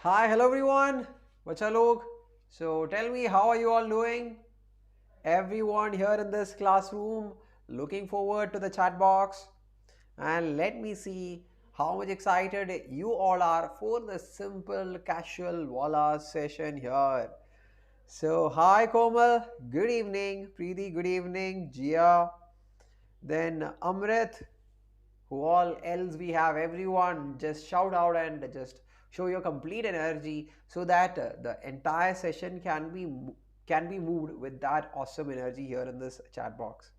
Hi, hello everyone. Bacha log. So tell me, how are you all doing? Everyone here in this classroom, looking forward to the chat box. And let me see how much excited you all are for the simple casual Walla session here. So hi Komal, good evening. Preeti, good evening. Jia, then Amrit, who all else we have, everyone just shout out and just show your complete energy so that the entire session can be moved with that awesome energy here in this chat box.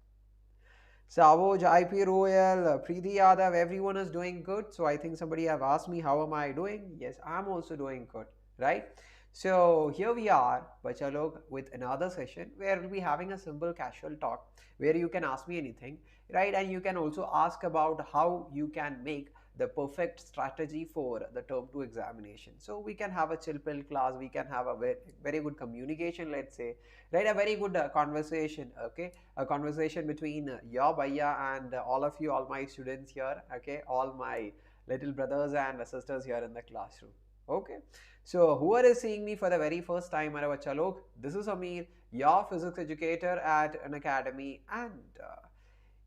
Savoj, IP Royal, Preeti Yadav, everyone is doing good. So I think somebody have asked me how am I doing. Yes, I'm also doing good, right? So here we are, Bachalog, with another session where we'll be having a simple casual talk where you can ask me anything, right? And you can also ask about how you can make the perfect strategy for the term 2 examination. So we can have a chill pill class, we can have a very good communication, let's say, right? A very good conversation, okay? A conversation between your bhaiya and all of you, all my students here, okay? All my little brothers and sisters here in the classroom, okay? So whoever is seeing me for the very first time, मेरे बच्चा लोग, this is Ameer, your physics educator at Unacademy, and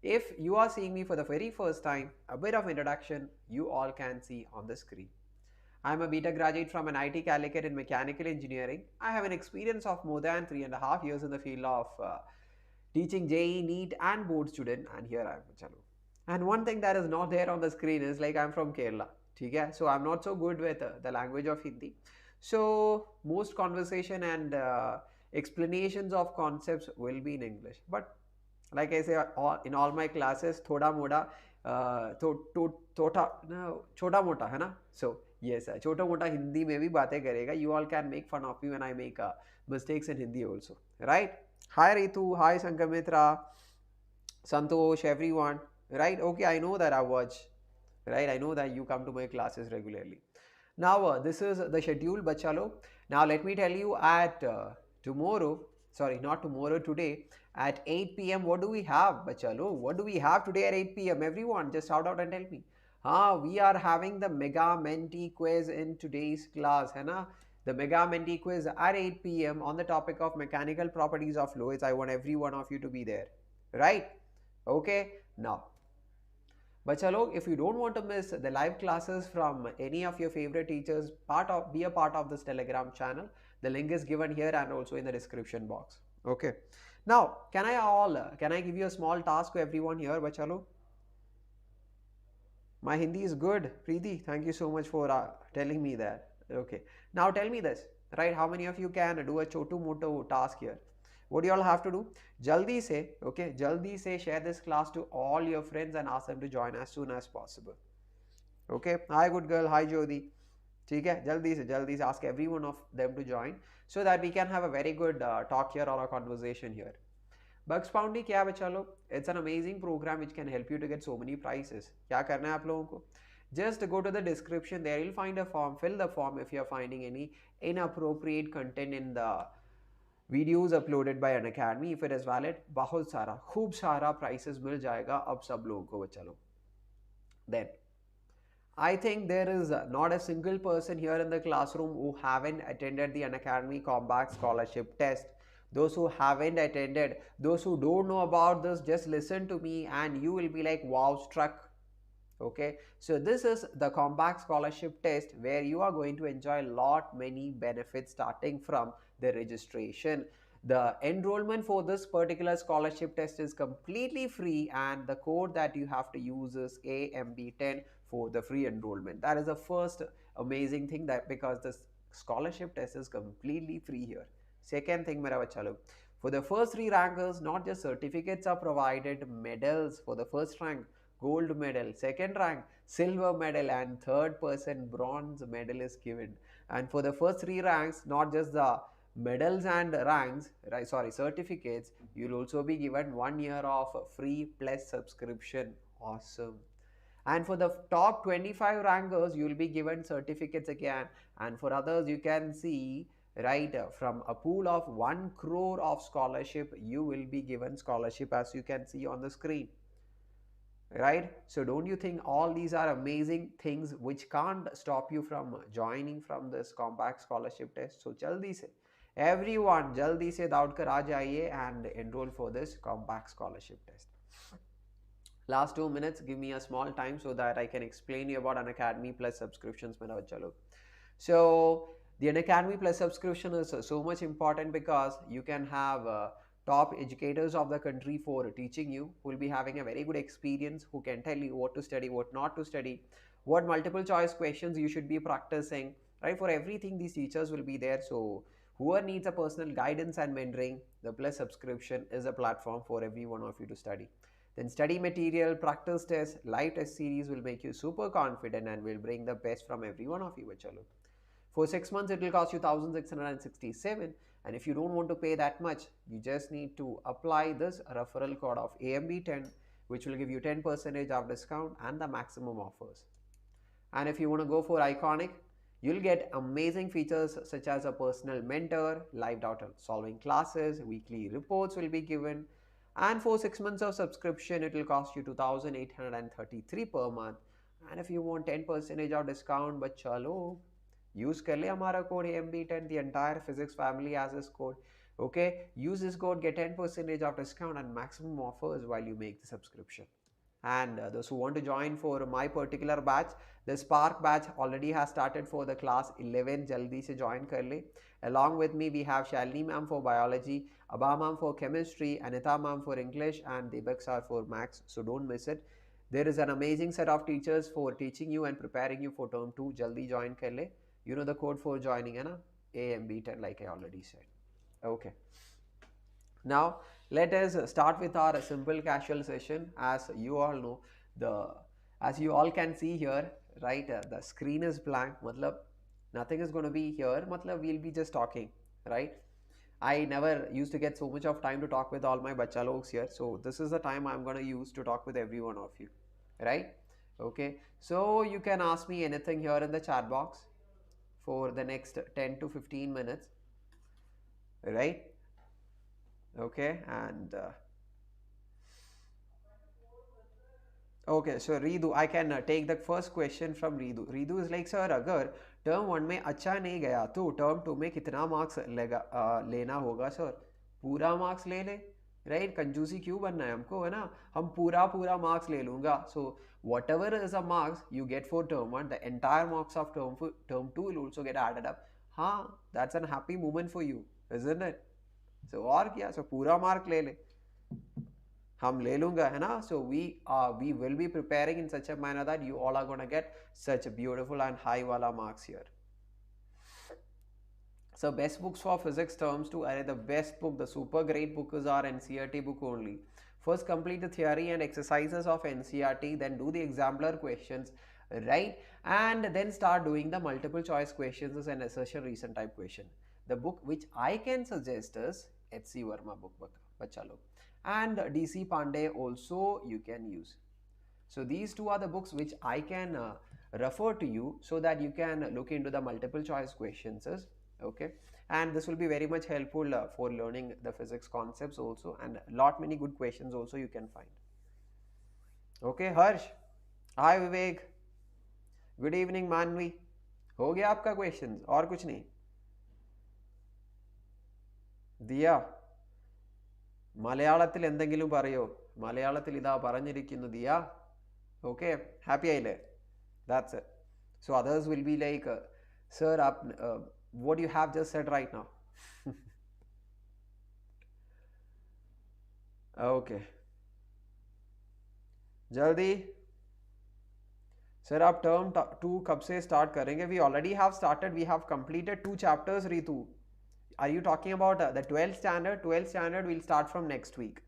if you are seeing me for the very first time, a bit of introduction you all can see on the screen. I'm a beta graduate from an IT Calicut in mechanical engineering. I have an experience of more than 3.5 years in the field of teaching JEE, NEET, and board student. And here I am, chalo. And one thing that is not there on the screen is like I'm from Kerala. Okay? So I'm not so good with the language of Hindi. So most conversation and explanations of concepts will be in English. But like I say, in all my classes, thoda moda, छोटा मोटा है ना. So yes, छोटा मोटा हिंदी में भी बातें करेगा. You all can make fun of me when I make mistakes in Hindi also, right? Hi Ritu, hi Sankamitra, Santosh, everyone, right? Okay, I know that I watch, right? I know that you come to my classes regularly. Now, this is the schedule, bachalo. Now, let me tell you at tomorrow, sorry, not tomorrow, today at 8 p.m. What do we have, bachalo? What do we have today at 8 p.m.? Everyone, just shout out and tell me. We are having the mega Mentee quiz in today's class, है ना? The mega Mentee quiz at 8 p.m. on the topic of mechanical properties of fluids. I want every one of you to be there, right? Okay, now but chalo, if you don't want to miss the live classes from any of your favorite teachers, be a part of this Telegram channel. The link is given here and also in the description box. Okay. Now, can I give you a small task to everyone here, bachalo? My Hindi is good, Preeti. Thank you so much for telling me that. Okay. Now tell me this, right? How many of you can do a chotu moto task here? What do you all have to do? Jaldi se, okay, jaldi se share this class to all your friends and ask them to join as soon as possible. Okay. Hi, good girl. Hi, Jodi. ठीक है जल्दी से ask every one of them to join so that we can have a very good talk here or a conversation here. Bugs Bounty क्या है बच्चा लोग? It's an amazing program which can help you to get so many prizes. क्या करना है आप लोगों को? Just go to the description there. You'll find a form. Fill the form if you're finding any inappropriate content in the videos uploaded by Unacademy. If it is valid, बहुत सारा खूब सारा prizes मिल जाएगा अब सब लोगों को बच्चा लोग. Then I think there is not a single person here in the classroom who haven't attended the Unacademy Combat Scholarship Test. Those who haven't attended, those who don't know about this, just listen to me and you will be like, wow, struck. Okay, so this is the Combat Scholarship Test where you are going to enjoy many benefits starting from the registration. The enrollment for this particular scholarship test is completely free and the code that you have to use is AMB10 for the free enrollment. That is the first amazing thing, that because the scholarship test is completely free here. Second thing, mera bacha log, for the first three rankers, not just certificates are provided, medals. For the first rank, gold medal, second rank, silver medal, and third person, bronze medal is given. And for the first three ranks, not just the medals and ranks, right, sorry, certificates, you'll also be given 1 year of free plus subscription. Awesome. And for the top 25 rankers, you will be given certificates again. And for others, you can see, right, from a pool of 1 crore of scholarship, you will be given scholarship as you can see on the screen. right? So don't you think all these are amazing things which can't stop you from joining from this compact scholarship test? So jaldi se everyone jaldi se daud kar aa jaiye and enroll for this compact scholarship test. Last 2 minutes, give me a small time so that I can explain you about Unacademy Plus subscriptions, मेरा बच्चा लोग. So the Unacademy Plus subscription is so much important because you can have top educators of the country for teaching you, who will be having a very good experience, who can tell you what to study, what not to study, what multiple choice questions you should be practicing, right? For everything, these teachers will be there. So whoever needs a personal guidance and mentoring, the Plus subscription is a platform for every one of you to study. Then study material, practice tests, live test series will make you super confident and will bring the best from every one of you. Chalo. For 6 months, it will cost you 1,667. And if you don't want to pay that much, you just need to apply this referral code of AMB10, which will give you 10% of discount and the maximum offers. And if you want to go for iconic, you'll get amazing features such as a personal mentor, live doubt solving classes, weekly reports will be given. And for 6 months of subscription, it will cost you 2,833 per month. And if you want 10% of discount, but chalo, use kar le hamara code AMB10, the entire physics family has this code. Okay, use this code, get 10% of discount and maximum offers while you make the subscription. And those who want to join for my particular batch, the Spark batch already has started for the class 11. Jaldi se join kar le. Along with me, we have Shalini ma'am for biology, Abha ma'am for chemistry, Anita ma'am for English, and Deepak sir for maths. So don't miss it. There is an amazing set of teachers for teaching you and preparing you for term 2. Jaldi join kar le. You know the code for joining, hai na? AMB10, like I already said. Okay. Now let us start with our simple casual session. As you all know, as you all can see here, right, the screen is blank. Matlab nothing is going to be here. Matlab we'll be just talking, right? I never used to get so much of time to talk with all my bacha logs here. So this is the time I'm going to use to talk with every one of you, right? Okay. So you can ask me anything here in the chat box for the next 10 to 15 minutes, right? Okay, and okay, so Ridu, I can take the first question from Ridu. Ridu is like, sir, अगर term 1 में अच्छा नहीं गया तो term 2 में कितना marks लेना होगा सर? पूरा marks ले ले, right? कंजूसी क्यों बनना है हमको, है ना? हम पूरा marks ले लूँगा. So whatever is the marks you get for term 1, the entire marks of term 2 will also get added up. हाँ, that's a happy moment for you, isn't it? So और क्या? So पूरा mark ले ले, हम ले लूँगा, है ना? So we will be preparing in such a manner that you all are gonna get such beautiful and high wala marks here. So best books for physics terms 2, the best book, the super great book is our NCERT book only. First complete the theory and exercises of NCERT, then do the exemplar questions, right? And then start doing the multiple choice questions as an assertion recent type question. The book which I can suggest is H.C. Verma book, bacha log. And D.C. Pandey also you can use. So these two are the books which I can refer to you so that you can look into the multiple choice questions, okay? And this will be very much helpful for learning the physics concepts also, and lot many good questions also you can find. Okay, Harsh. Hi Vivek. Good evening Manvi. हो गया आपका questions और कुछ नहीं? ദിയ മലയാളത്തിൽ എന്തെങ്കിലും പറയോ? മലയാളത്തിൽ ഇതാ പറഞ്ഞിരിക്കുന്നു ദിയ. Okay, happy ആയില്ലേ? That's it. So others will be like, sir, what you have just said right now. Okay. जल्दी सर आप टर्म 2 कब से स्टार्ट करेंगे? We already have started. We have completed 2 chapters, Ritu. Are you talking about the 12th standard? 12th standard will start from next week.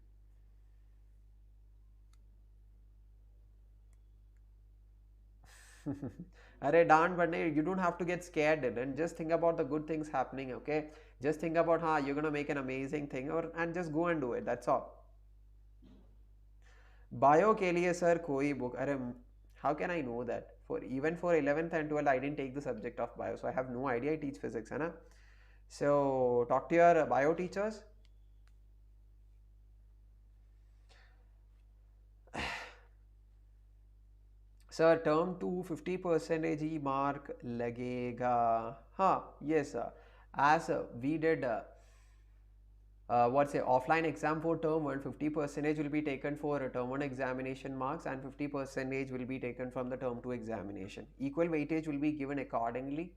Arey don't pढ़ने, you don't have to get scared and just think about the good things happening, okay? Just think about how you're gonna make an amazing thing and just go and do it. That's all. Bio के लिए sir कोई book, अरे how can I know that? Even for 11th and 12th I didn't take the subject of bio, so I have no idea. I teach physics, है ना? So talk to your bio teachers. Sir term two 50% ही mark लगेगा. हाँ, yes, as we did what's a offline exam for term 1, 50% will be taken for term 1 examination marks and 50% will be taken from the term 2 examination. Equal weightage will be given accordingly,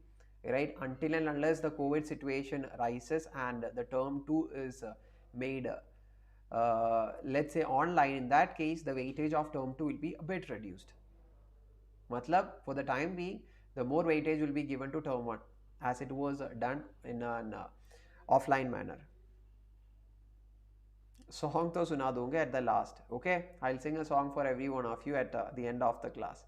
right, until and unless the COVID situation rises and the term 2 is made let's say online. In that case the weightage of term 2 will be a bit reduced. Matlab, for the time being, the more weightage will be given to term 1 as it was done in an offline manner. Song to suna dunga at the last. Okay, I'll sing a song for every one of you at the end of the class.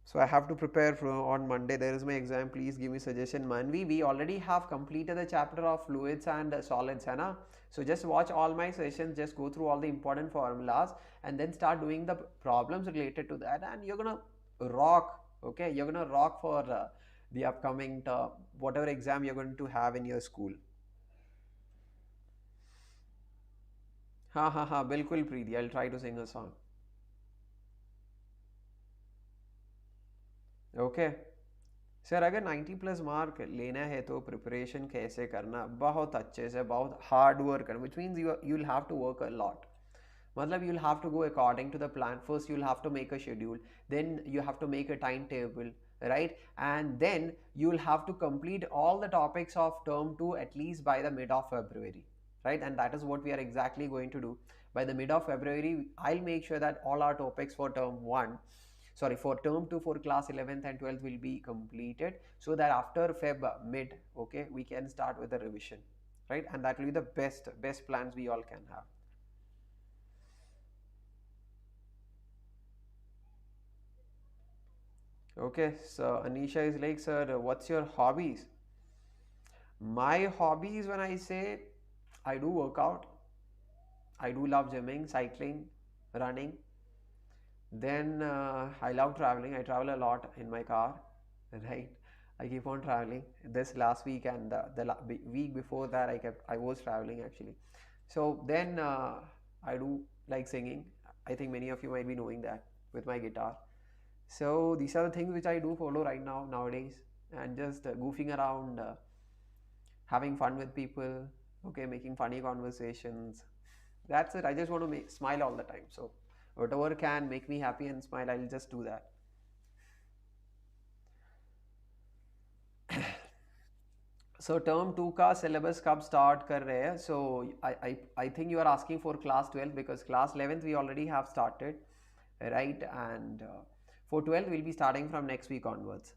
So I have to prepare for on Monday. There is my exam. Please give me suggestion. Manvi, we already have completed the chapter of fluids and solids, hai na? So just watch all my sessions. Just go through all the important formulas and then start doing the problems related to that, and you're gonna rock. Okay, you're gonna rock for the upcoming whatever exam you're going to have in your school. हाँ हाँ हाँ बिल्कुल प्रीति. I'll try to sing a song. Okay. Sir अगर 90 plus mark लेना है तो preparation कैसे करना? बहुत अच्छे से, बहुत हार्ड वर्क करना, which means you'll have to work a lot. मतलब you'll have to go according to the plan. First you'll have to make a schedule, then you have to make a timetable, right? And then you'll have to complete all the topics of term 2 at least by the mid of February, right? And that is what we are exactly going to do. By the mid of February I'll make sure that all our topics for term 1, sorry, for term 2 for class 11th and 12th will be completed, so that after Feb mid, okay, we can start with the revision, right? And that will be the best plans we all can have. Okay, so Anisha is like, sir, what's your hobbies? My hobbies, when I say, I do workout, I do love gymming, cycling, running. Then I love traveling. I travel a lot in my car, right? I keep on traveling. This last week and the week before that, I was traveling actually. So then I do like singing. I think many of you might be knowing that with my guitar. So these are the things which I do follow right now nowadays, and just goofing around, having fun with people. Okay, making funny conversations. That's it. I just want to smile all the time. So whatever can make me happy and smile, I'll just do that. So term 2 का syllabus कब start कर रहे हैं? So I think you are asking for class 12, because class 11th we already have started, right? And for 12 we'll be starting from next week onwards.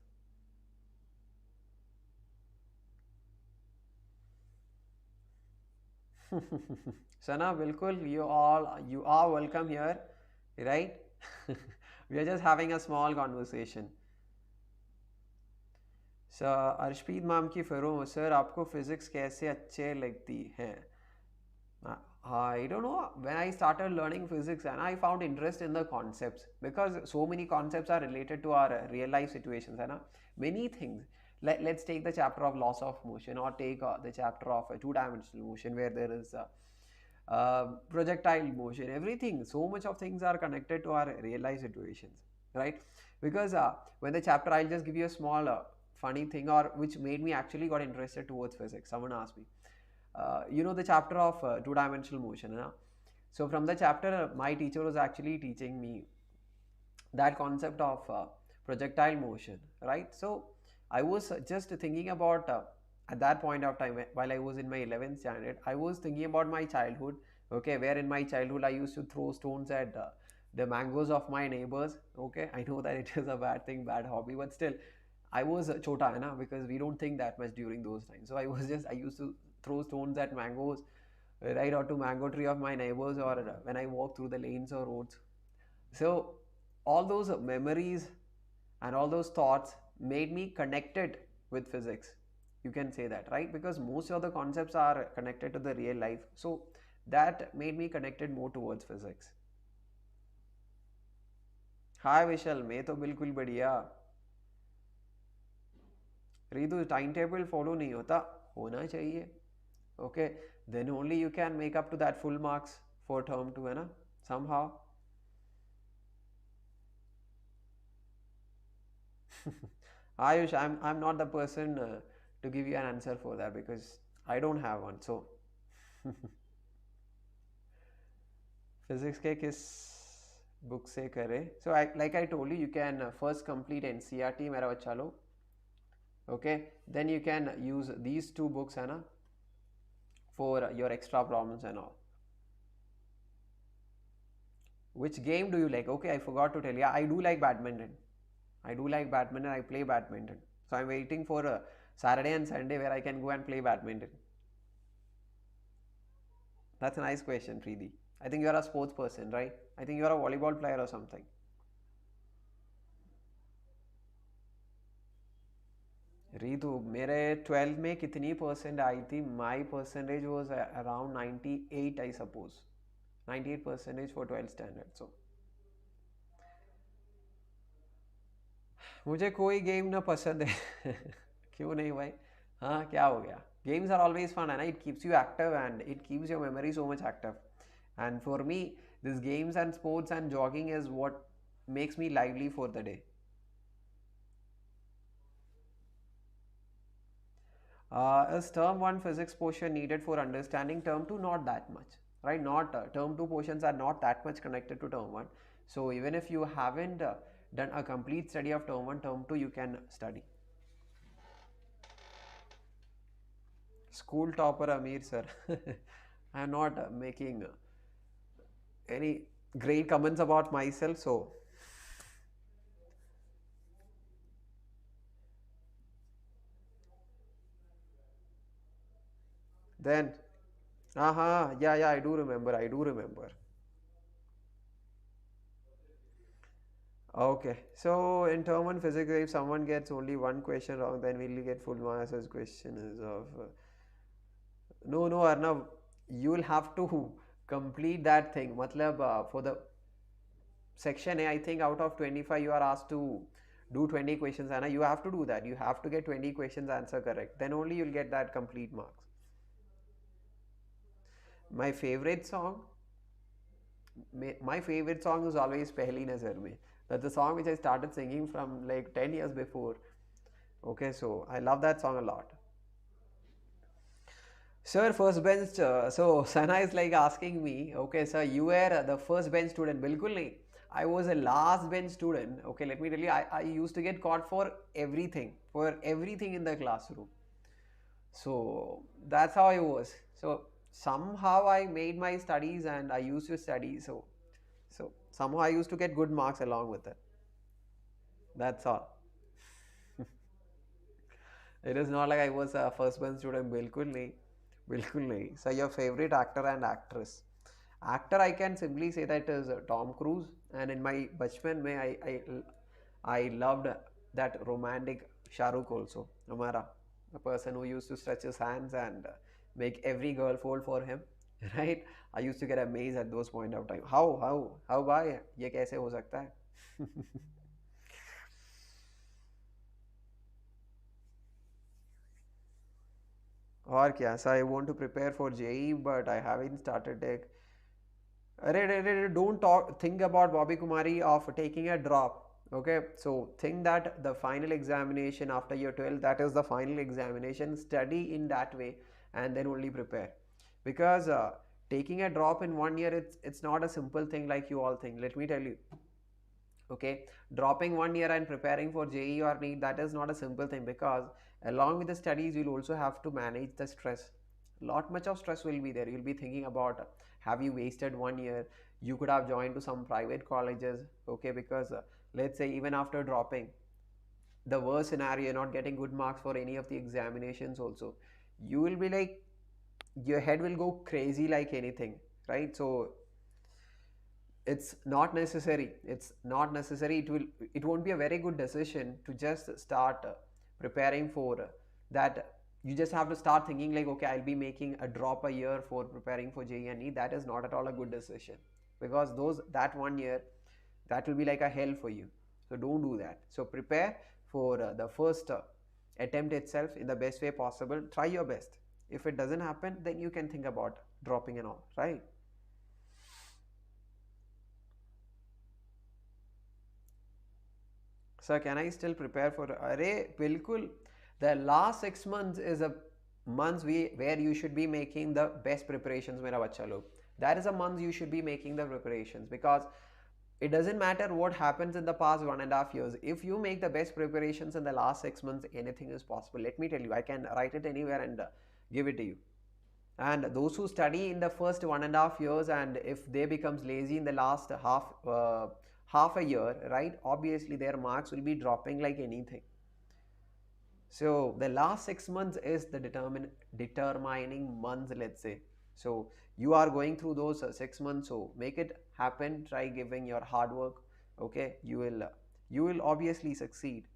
Sana, bilkul, you are welcome here, right? We are just having a small conversation. Arshpreet ma'am की फ़िरो, sir आपको physics कैसे अच्छे लगती हैं? I don't know. When I started learning physics and I found interest in the concepts, because so many concepts are related to our real life situations, है ना? Many things. Let's take the chapter of laws of motion, or take the chapter of two-dimensional motion, where there is projectile motion. Everything, so much of things are connected to our real life situations, right? Because when the chapter, I'll just give you a small funny thing, or which made me actually got interested towards physics. Someone asked me, you know the chapter of two-dimensional motion, na? So from the chapter my teacher was actually teaching me that concept of projectile motion, right? So I was just thinking about at that point of time, while I was in my 11th standard, I was thinking about my childhood, okay, where in my childhood I used to throw stones at the mangoes of my neighbors. Okay, I know that it is a bad thing, bad hobby, but still I was chota, hai na, because we don't think that much during those times. So I used to throw stones at mangoes, right, or to mango tree of my neighbors, or when I walk through the lanes or roads. So all those memories and all those thoughts made me connected with physics. You can say that, right? Because most of the concepts are connected to the real life. So that made me connected more towards physics. Hi Vishal, मैं तो बिल्कुल बढ़िया. Ritu, time table follow नहीं होता चाहिए. Okay, then only you can make up to that full marks for term 2 है ना somehow. Ayush, I'm not the person to give you an answer for that because I don't have one. So physics के किस book से करे? So like I told you, you can first complete NCERT मेरा बच्चा लो. Okay, then you can use these two books है ना for your extra problems and all. Which game do you like? Okay, I forgot to tell you. Yeah, I do like badminton. I do like badminton. I play badminton. So I'm waiting for a Saturday and Sunday where I can go and play badminton. That's a nice question, Preeti. I think you are a sports person, right? I think you are a volleyball player or something. Ritu, मेरे 12 में कितनी percent आई थी? My percentage was around 98, I suppose. 98 percentage for 12th standard. So मुझे कोई game ना पसंद है. क्यों नहीं भाई? हाँ, क्या हो गया? Games are always fun and it keeps you active and it keeps your memory so much active. And for me, these games and sports and jogging is what makes me lively for the day. Is term 1 physics portion needed for understanding term 2? Not that much, right? Not term 2 portions are not that much connected to term 1. So even if you haven't done a complete study of term 1, term 2 you can study. School topper Ameer sir. I am not making any great comments about myself, so then yeah, I do remember. Okay, so in term 1 physics, if someone gets only one question wrong, then will you get full marks? As question is of no, Arnav, you will have to complete that thing. Matlab, for the section A, I think out of 25, you are asked to do 20 questions, and you have to do that. You have to get 20 questions answer correct. Then only you'll get that complete marks. My favorite song, my favorite song is always Pehli Nazar Mein. That's the song which I started singing from like 10 years before. Okay, so I love that song a lot. Sir, first bench. So Sana is like asking me, okay, sir, you were the first bench student. Bilkul nahi. I was a last bench student. Okay, let me tell you, I used to get caught for everything in the classroom. So that's how I was. So somehow I made my studies and I used to study. So somehow I used to get good marks along with it. That's all. It is not like I was a first bench student. Bilkul nahi. Bilkul nahi. So your favorite actor and actress. Actor, I can simply say that is Tom Cruise. And in my bachpan mein, I loved that romantic Shah Rukh also. Amara, the person who used to stretch his hands and make every girl fall for him. Right? I used to get amazed at those point of time. How bhai? ये कैसे हो सकता है? और क्या? So I want to prepare for JEE, but I haven't started it. Don't think about Bobby Kumari of taking a drop. Okay, so think that the final examination after year 12, that is the final examination. Study in that way and then only prepare. Because taking a drop in 1 year, it's not a simple thing like you all think. Let me tell you. Okay, dropping 1 year and preparing for JEE or NEET, that is not a simple thing because along with the studies, you'll also have to manage the stress. Lot much of stress will be there. You'll be thinking about have you wasted 1 year? You could have joined to some private colleges, okay, because let's say even after dropping, the worst scenario, you're not getting good marks for any of the examinations also, you will be like, your head will go crazy like anything, right? So it's not necessary, it won't be a very good decision to just start preparing for that. You just have to start thinking like, okay, I'll be making a drop a year for preparing for JEE and NEET. That is not at all a good decision because that 1 year, that will be like a hell for you. So don't do that. So prepare for the first attempt itself in the best way possible. Try your best. If it doesn't happen, then you can think about dropping and all, right? Sir, can I still prepare for? Array, bilkul. The last 6 months is a months where you should be making the best preparations, mera bacha log. That is a month you should be making the preparations, because it doesn't matter what happens in the past 1.5 years. If you make the best preparations in the last 6 months, anything is possible. Let me tell you, I can write it anywhere and give it to you. And those who study in the first 1.5 years, and if they becomes lazy in the last half a year, right, obviously their marks will be dropping like anything. So the last 6 months is the determining months, let's say. So you are going through those 6 months, so make it happen. Try giving your hard work. Okay, you will obviously succeed.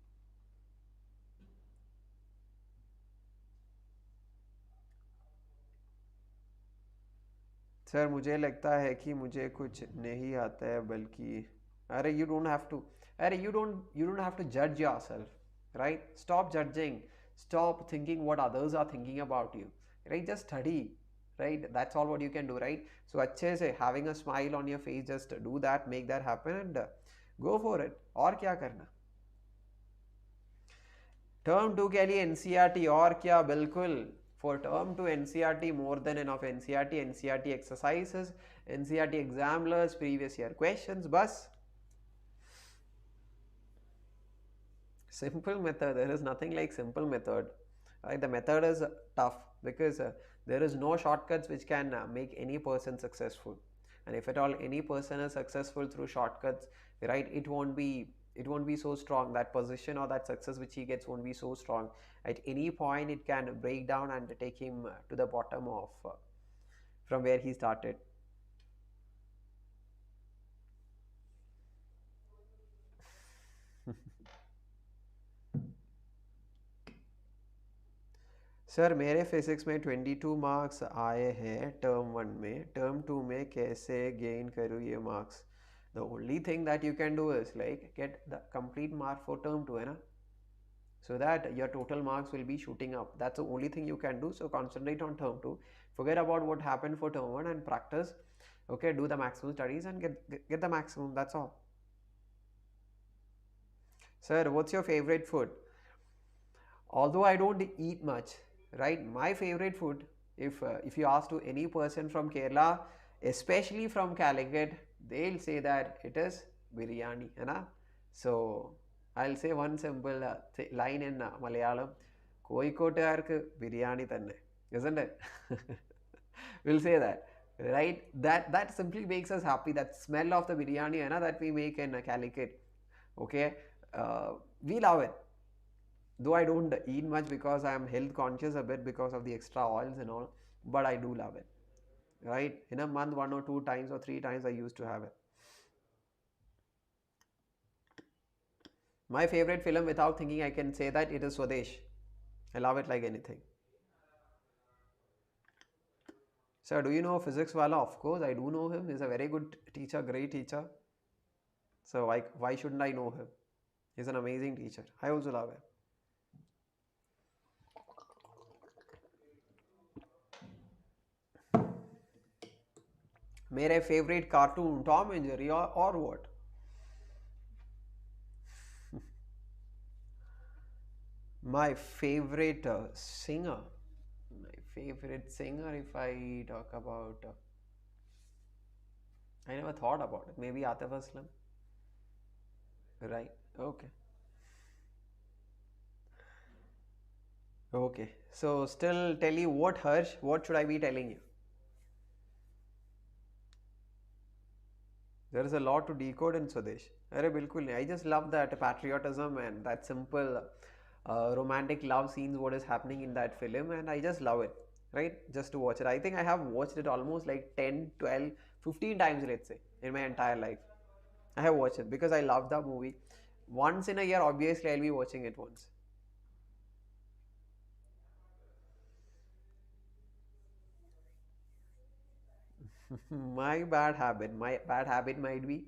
Sir मुझे लगता है कि मुझे कुछ नहीं आता है, बल्कि अरे you don't have to judge yourself, right? Stop judging, stop thinking what others are thinking about you, right? Just study, right? That's all what you can do, right? So अच्छे से having a smile on your face, just do that, make that happen, and go for it. और क्या करना? Term to के लिए NCERT और क्या, बिल्कुल. For term 2 NCERT, more than enough NCERT exercises, NCERT examiners, previous year questions, bus. Simple method, there is nothing like simple method. Right? The method is tough because there is no shortcuts which can make any person successful. And if at all any person is successful through shortcuts, right, it won't be so strong. That position or that success which he gets won't be so strong. At any point it can break down and take him to the bottom of from where he started. Sir मेरे physics में 22 marks आए हैं term 1 में, term 2 में कैसे gain करूँ ये marks? The only thing that you can do is like get the complete mark for term 2, है ना, so that your total marks will be shooting up. That's the only thing you can do. So concentrate on term 2, forget about what happened for term 1 and practice. Okay, do the maximum studies and get the maximum. That's all. Sir, what's your favorite food? Although I don't eat much, right, my favorite food, if you ask to any person from Kerala, especially from Calicut, they'll say that it is biryani, है ना? So I'll say one simple line in Malayalam, കോഴിക്കോട്ടുകാർക്ക് biryani തന്നെ, isn't it? We'll say that, right? That simply makes us happy. That smell of the biryani, na, that we make in Calicut, okay, we love it. Though I don't eat much because I am health conscious a bit because of the extra oils and all, but I do love it, right? In a month 1 or 2 times or 3 times I used to have it. My favorite film, without thinking I can say that it is Swadesh. I love it like anything. Sir, do you know physics wala? Of course I do know him. He's a very good teacher, great teacher. So why shouldn't I know him? He's an amazing teacher. I also love him. मेरे favorite cartoon, Tom and Jerry, or what? My favorite singer. My favorite singer, if I talk about, I never thought about it. Maybe Atif Aslam. Right. Okay. Okay. So still tell you what, Harsh, what should I be telling you? There is a lot to decode in Swadesh. Arre bilkul nahi. I just love that patriotism and that simple romantic love scenes, what is happening in that film, and I just love it, right? Just to watch it. I think I have watched it almost like 10, 12, 15 times, let's say, in my entire life. I have watched it because I love the movie. Once in a year, obviously, I'll be watching it once. My bad habit might be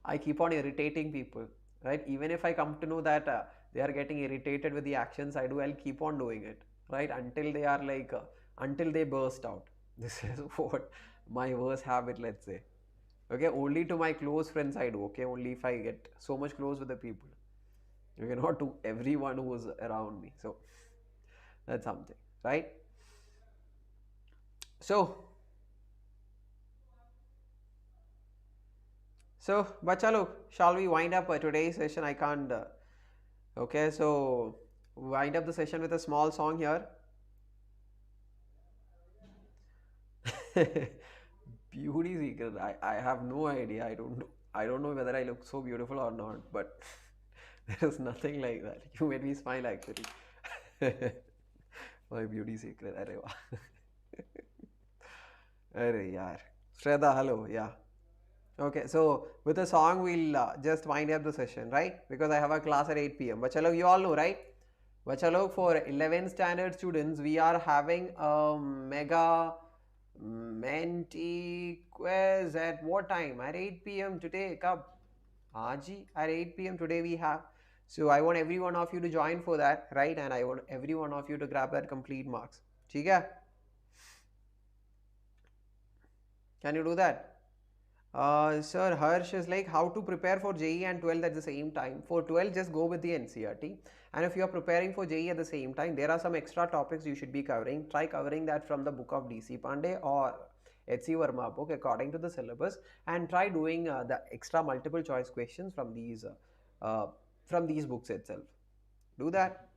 I keep on irritating people, right? Even if I come to know that they are getting irritated with the actions I do, I'll keep on doing it, right? Until they are like, until they burst out. This is what my worst habit, let's say. Okay, only to my close friends I do, okay? Only if I get so much close with the people. You cannot to everyone who is around me. So that's something, right? So, bacha log, shall we wind up today's session? I can't. Okay, so wind up the session with a small song here. Beauty secret. I have no idea. I don't know whether I look so beautiful or not, but there is nothing like that. You made me smile actually. My beauty secret. Arey wah. Arey yaar. Shraddha, hello. Yeah. Okay, so with the song we'll just wind up the session, right? Because I have a class at 8 p.m. But chalo, you all know, right? But chalo, for 11th standard students, we are having a mega Mentee quiz at what time? At 8 p.m. today. Kab? Haji, at 8 p.m. today we have. So I want every one of you to join for that, right? And I want every one of you to grab that complete marks. ठीक है? Can you do that? Sir, Harsh is like how to prepare for JE and 12 at the same time. For 12, just go with the NCERT. And if you are preparing for JE at the same time, there are some extra topics you should be covering. Try covering that from the book of DC Pandey or HC Verma book according to the syllabus, and try doing the extra multiple choice questions from these books itself. Do that.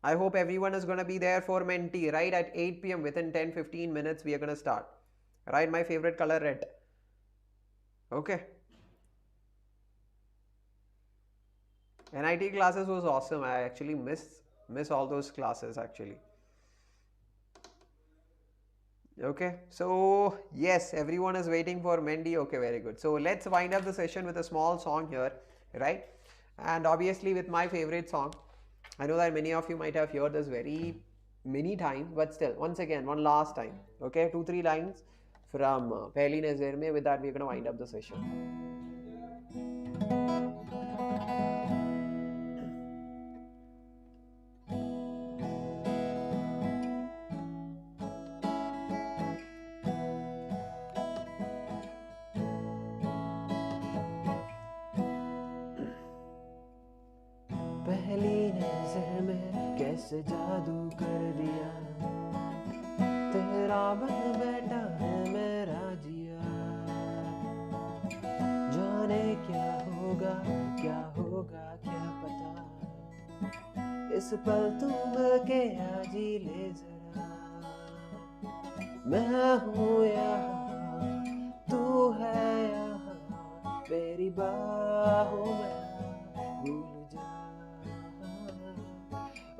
I hope everyone is going to be there for Mentee, right? At 8 p.m. within 10-15 minutes, we are going to start. Right? My favorite color, red. Okay. NIT classes was awesome. I actually miss all those classes actually. Okay, so yes, everyone is waiting for Mentee. Okay, very good. So let's wind up the session with a small song here, right? And obviously with my favorite song. I know that many of you might have heard this very many times, but still, once again, one last time. Okay, 2-3 lines from Pehli Nazar Mein. With that, we're gonna wind up the session. पहली नजर में कैसे जादू कर दिया तेरा बन बैठा है मेरा जिया जाने क्या होगा क्या पता इस पल तुम के आज ही ले जरा मैं हूँ यहाँ तू है यहाँ मेरी बाहों में भूल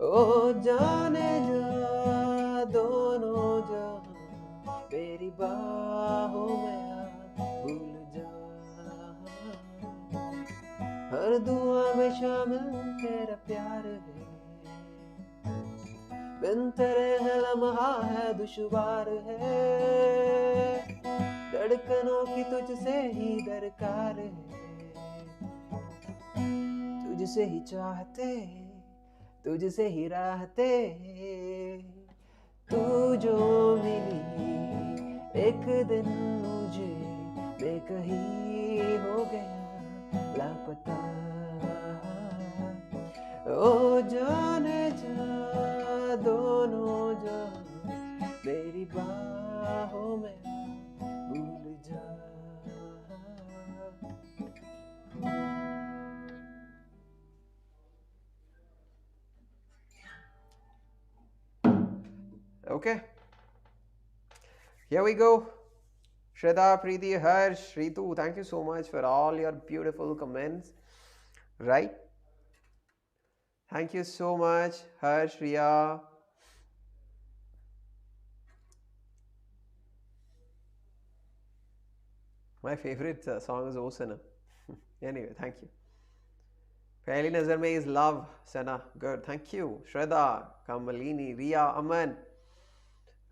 ओ जाने जा दोनों जहां मेरी बाहों में भूल जा हर दुआ में शामिल तेरा प्यार है बिन तेरे है लम्हा है दुश्वार है धड़कनों की तुझसे ही दरकार है तुझसे ही चाहते तुझसे ही राहते तू जो मिली एक दिन मुझे बेकहीं हो गया लापता ओ जाने जा दोनों जा मेरी बाहों में भूल जा Okay, here we go. Shraddha, Preeti, Harsh, Ritu, thank you so much for all your beautiful comments. Right? Thank you so much, Harsh, Riya. My favorite song is Osana. Anyway, thank you. Pehli Nazar Mein is love, Sana. Good, thank you. Shraddha, Kamalini, Riya, Aman.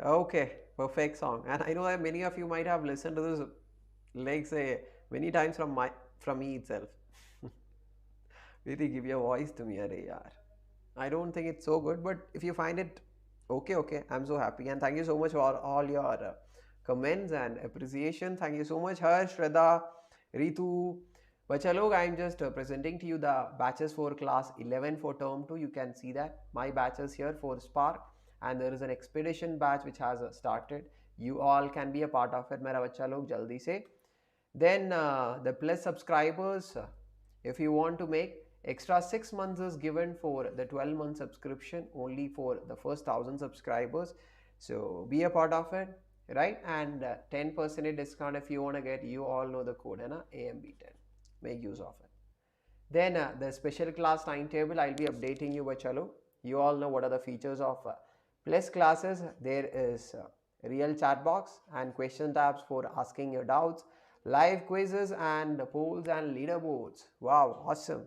Okay, perfect song. And I know that many of you might have listened to this, like say, many times from me itself. Really give your voice to me, arey yaar. I don't think it's so good, but if you find it okay, I'm so happy. And thank you so much for all your comments and appreciation. Thank you so much, Harsh, Shraddha, Ritu, Bacha log, I'm just presenting to you the batches for class 11 for term 2. You can see that my batches here for Spark, and there is an expedition batch which has started. You all can be a part of it, mera bacha log, jaldi se. Then the plus subscribers, if you want to make extra 6 months is given for the 12-month subscription only for the first 1000 subscribers. So be a part of it, right? And 10% discount if you want to get, you all know the code, hai na? AMB10. Make use of it. Then the special class timetable, I'll be updating you, bachalo. You all know what are the features of plus classes. There is real chat box and question tabs for asking your doubts, live quizzes and polls and leaderboards. Wow, awesome.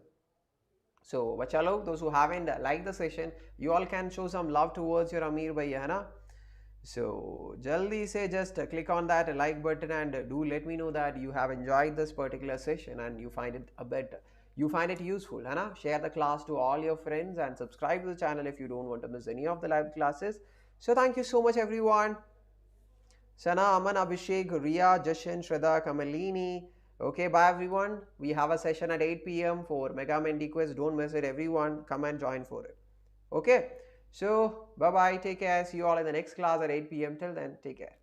So bachalo, those who haven't liked the session, you all can show some love towards your Ameer bhaiya, hai na? So jaldi se just click on that like button and do let me know that you have enjoyed this particular session and you find it useful, hai na? Share the class to all your friends and subscribe to the channel if you don't want to miss any of the live classes. So thank you so much everyone. Sana, Aman, Abhishek, Riya, Jashan, Shraddha, Kamalini. Okay, bye everyone. We have a session at 8 p.m. for Mega Mentee Quiz. Don't miss it, everyone. Come and join for it. Okay. So, bye-bye. Take care. See you all in the next class at 8 p.m. Till then, take care.